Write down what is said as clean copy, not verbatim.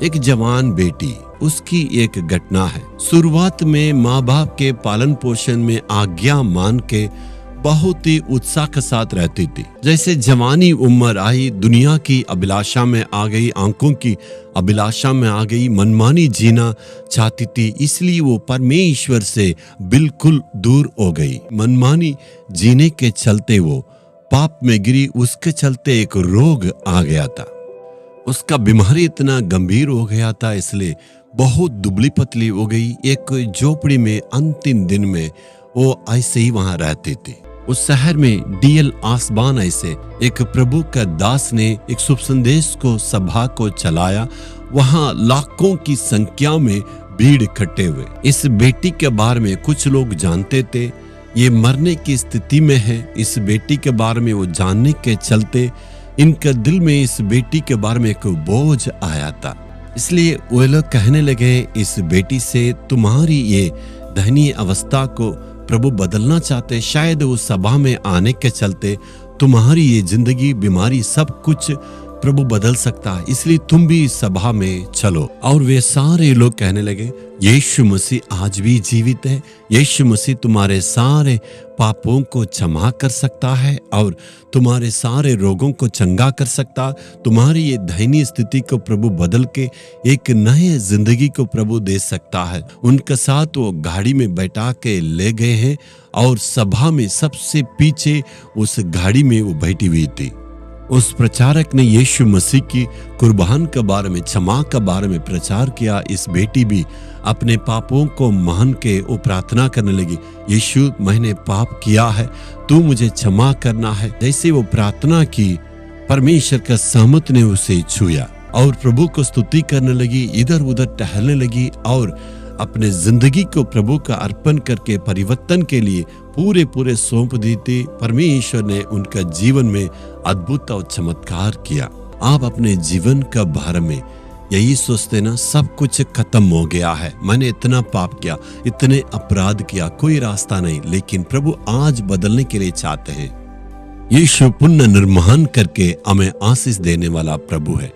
एक जवान बेटी, उसकी एक घटना है। शुरुआत में माँ बाप के पालन पोषण में आज्ञा मान के बहुत ही उत्साह के साथ रहती थी। जैसे जवानी उम्र आई, दुनिया की अभिलाषा में आ गई, आंखों की अभिलाषा में आ गई, मनमानी जीना चाहती थी, इसलिए वो परमेश्वर से बिल्कुल दूर हो गई। मनमानी जीने के चलते वो पाप में गिरी। उसके चलते एक रोग आ गया था। उसका बीमारी इतना गंभीर हो गया था, इसलिए बहुत दुबली पतली हो गई। एक झोपड़ी में अंतिम दिन में वो ऐसे ही वहां रहती थी। उस शहर में डीएल आसबान ऐसे एक प्रभु का दास ने एक शुभ संदेश को सभा को चलाया। वहां लाखों की संख्या में भीड़ इकट्ठे हुए। इस बेटी के बारे में कुछ लोग जानते थे, ये मरने की स्थिति में है। इस बेटी के बारे में वो जानने के चलते इनके दिल में इस बेटी के बारे में एक बोझ आया था। इसलिए वो लोग कहने लगे, इस बेटी से तुम्हारी ये दयनीय अवस्था को प्रभु बदलना चाहते। शायद उस सभा में आने के चलते तुम्हारी ये जिंदगी, बीमारी, सब कुछ प्रभु बदल सकता है, इसलिए तुम भी इस सभा में चलो। और वे सारे लोग कहने लगे, यीशु मसीह आज भी जीवित है। यीशु मसीह तुम्हारे सारे पापों को क्षमा कर सकता है और तुम्हारे सारे रोगों को चंगा कर सकता। तुम्हारी ये दयनीय स्थिति को प्रभु बदल के एक नए जिंदगी को प्रभु दे सकता है। उनके साथ वो गाड़ी में बैठा के ले गए हैं और सभा में सबसे पीछे उस गाड़ी में वो बैठी हुई थी। उस प्रचारक ने यीशु मसीह की कुर्बान के बारे में, क्षमा के बारे में प्रचार किया। इस बेटी भी अपने पापों को मान के वो प्रार्थना करने लगी, यीशु मैंने पाप किया है, तू मुझे क्षमा करना है। जैसे वो प्रार्थना की, परमेश्वर का सामर्थ ने उसे छुआ और प्रभु को स्तुति करने लगी, इधर उधर टहलने लगी और अपने जिंदगी को प्रभु का अर्पण करके परिवर्तन के लिए पूरे सौंप दी थी। परमेश्वर ने उनका जीवन में अद्भुत और चमत्कार किया। आप अपने जीवन का बारे में यही सोचते ना, सब कुछ खत्म हो गया है, मैंने इतना पाप किया, इतने अपराध किया, कोई रास्ता नहीं। लेकिन प्रभु आज बदलने के लिए चाहते हैं। यीशु पुनः निर्माण करके हमें आशीष देने वाला प्रभु है।